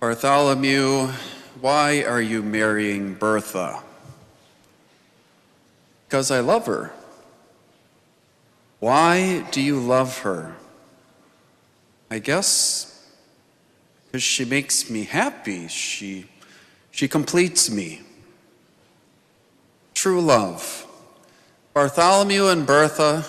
Bartholomew, why are you marrying Bertha? Because I love her. Why do you love her? I guess because she makes me happy. She completes me. True love. Bartholomew and Bertha,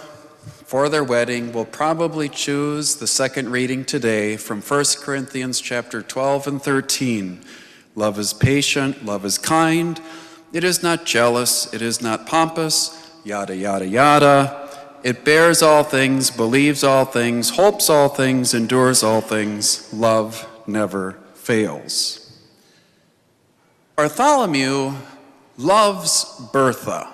for their wedding, will probably choose the second reading today from 1 Corinthians chapter 12 and 13. Love is patient, love is kind, it is not jealous, it is not pompous, yada, yada, yada. It bears all things, believes all things, hopes all things, endures all things. Love never fails. Bartholomew loves Bertha.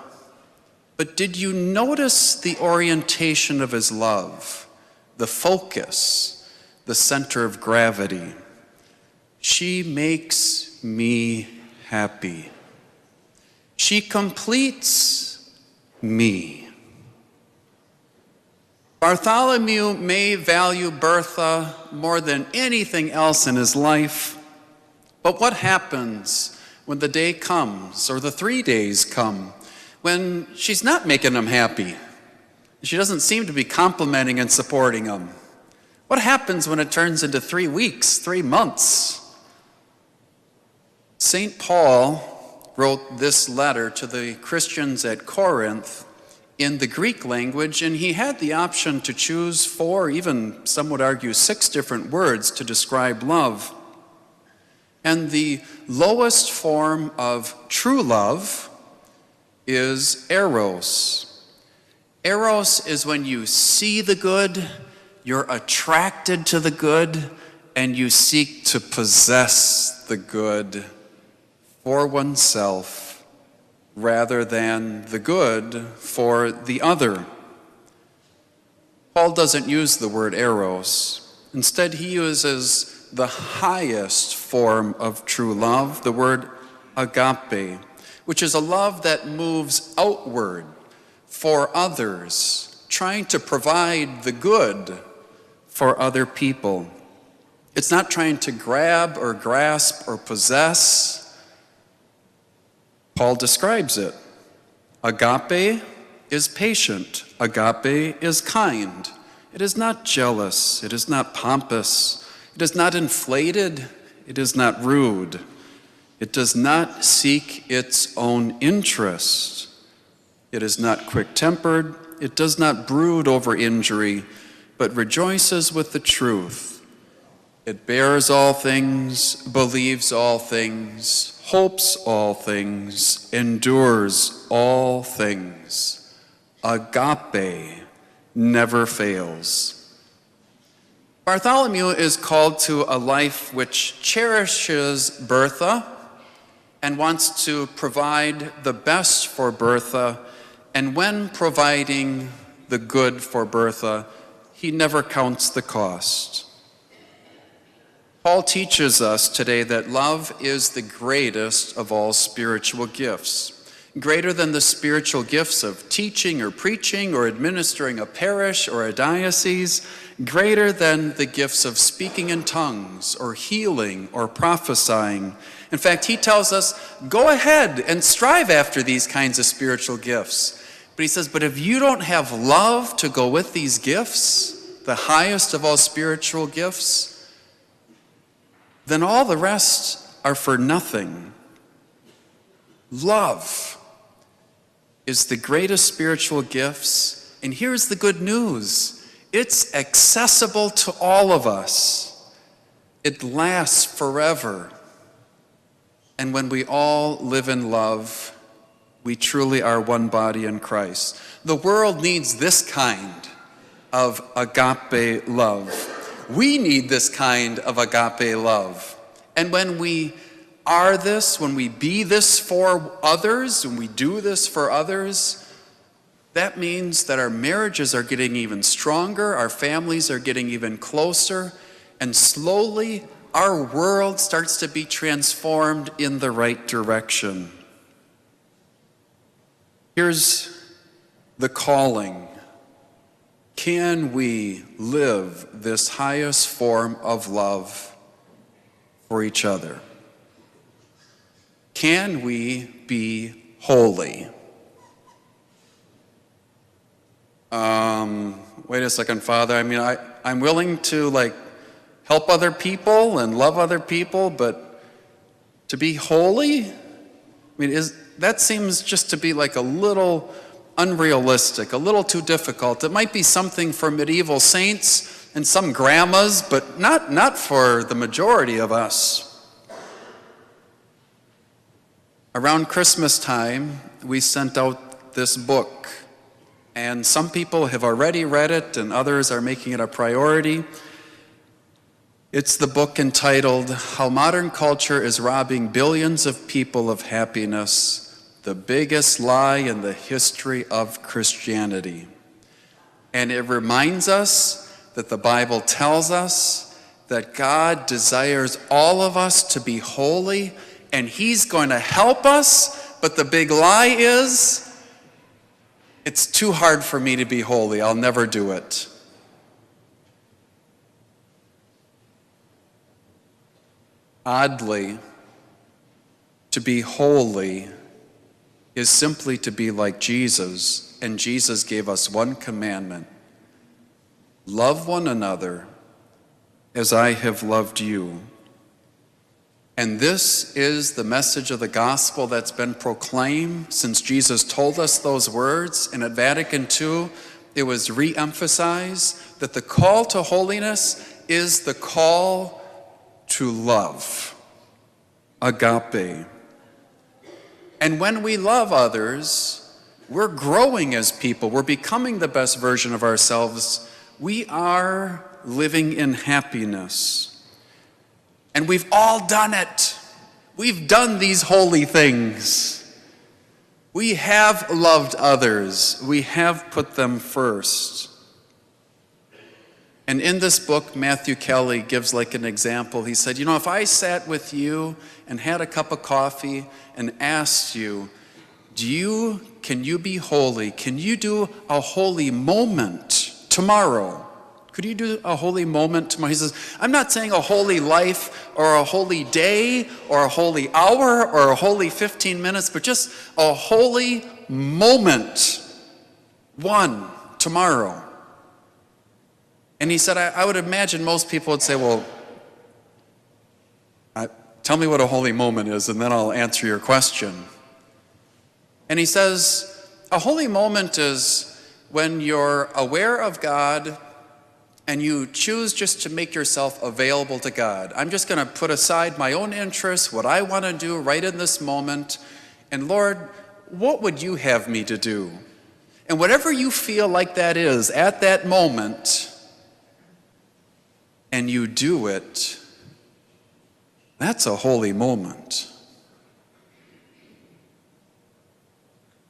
But did you notice the orientation of his love, the focus, the center of gravity? She makes me happy. She completes me. Bartholomew may value Bertha more than anything else in his life, but what happens when the day comes, or the 3 days come, when she's not making him happy? She doesn't seem to be complimenting and supporting him. What happens when it turns into 3 weeks, 3 months? St. Paul wrote this letter to the Christians at Corinth in the Greek language, and he had the option to choose 4, even some would argue 6 different words to describe love. And the lowest form of true love is eros. Eros is when you see the good, you're attracted to the good, and you seek to possess the good for oneself rather than the good for the other. Paul doesn't use the word eros. Instead, he uses the highest form of true love, the word agape, which is a love that moves outward for others, trying to provide the good for other people. It's not trying to grab or grasp or possess. Paul describes it. Agape is patient. Agape is kind. It is not jealous. It is not pompous. It is not inflated. It is not rude. It does not seek its own interest. It is not quick-tempered. It does not brood over injury, but rejoices with the truth. It bears all things, believes all things, hopes all things, endures all things. Agape never fails. Bartholomew is called to a life which cherishes Bertha and wants to provide the best for Bertha, and when providing the good for Bertha, he never counts the cost. Paul teaches us today that love is the greatest of all spiritual gifts, greater than the spiritual gifts of teaching or preaching or administering a parish or a diocese, greater than the gifts of speaking in tongues or healing or prophesying. In fact, he tells us, go ahead and strive after these kinds of spiritual gifts. But he says, but if you don't have love to go with these gifts, the highest of all spiritual gifts, then all the rest are for nothing. Love is the greatest spiritual gifts, and here's the good news. It's accessible to all of us. It lasts forever. And when we all live in love, we truly are one body in Christ. The world needs this kind of agape love. We need this kind of agape love. And when we are this, when we be this for others, when we do this for others, that means that our marriages are getting even stronger, our families are getting even closer, and slowly our world starts to be transformed in the right direction. Here's the calling. Can we live this highest form of love for each other? Can we be holy? Wait a second, Father. I mean, I'm willing to help other people and love other people, but to be holy? I mean, that seems just to be a little unrealistic, a little too difficult. It might be something for medieval saints and some grandmas, but not for the majority of us. Around Christmas time, we sent out this book, and some people have already read it and others are making it a priority. It's the book entitled How Modern Culture is Robbing Billions of People of Happiness, the Biggest Lie in the History of Christianity. And it reminds us that the Bible tells us that God desires all of us to be holy, and He's going to help us, but the big lie is, it's too hard for me to be holy. I'll never do it. Oddly, to be holy is simply to be like Jesus, and Jesus gave us one commandment: love one another as I have loved you. And this is the message of the gospel that's been proclaimed since Jesus told us those words. And at Vatican II, it was re-emphasized that the call to holiness is the call to love, agape. And when we love others, we're growing as people. We're becoming the best version of ourselves. We are living in happiness. And we've all done it. We've done these holy things. We have loved others. We have put them first. And in this book, Matthew Kelly gives an example. He said, if I sat with you and had a cup of coffee and asked you, can you be holy? Can you do a holy moment tomorrow? Could you do a holy moment tomorrow? He says, I'm not saying a holy life or a holy day or a holy hour or a holy 15 minutes, but just a holy moment. One, tomorrow. And he said, I would imagine most people would say, well, tell me what a holy moment is, and then I'll answer your question. And he says, a holy moment is when you're aware of God and you choose just to make yourself available to God. I'm just going to put aside my own interests, what I want to do right in this moment, and Lord, what would you have me to do? And whatever you feel like that is at that moment, and you do it, that's a holy moment.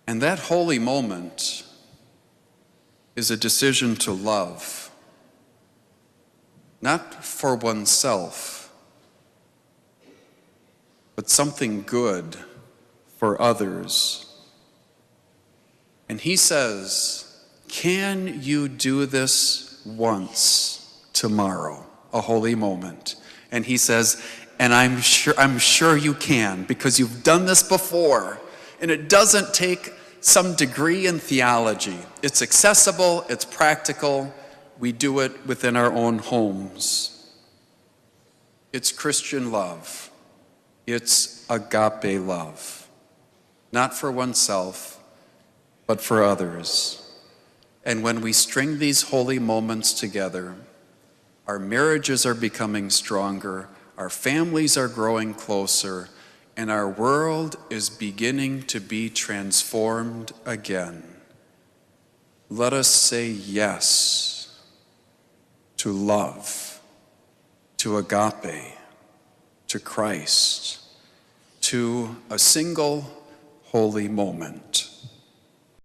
And that holy moment is a decision to love. Not for oneself, but something good for others. And he says, can you do this once tomorrow, a holy moment? And he says, and I'm sure you can, because you've done this before. And it doesn't take some degree in theology. It's accessible, it's practical. We do it within our own homes. It's Christian love. It's agape love. Not for oneself, but for others. And when we string these holy moments together, our marriages are becoming stronger, our families are growing closer, and our world is beginning to be transformed again. Let us say yes to love, to agape, to Christ, to a single holy moment.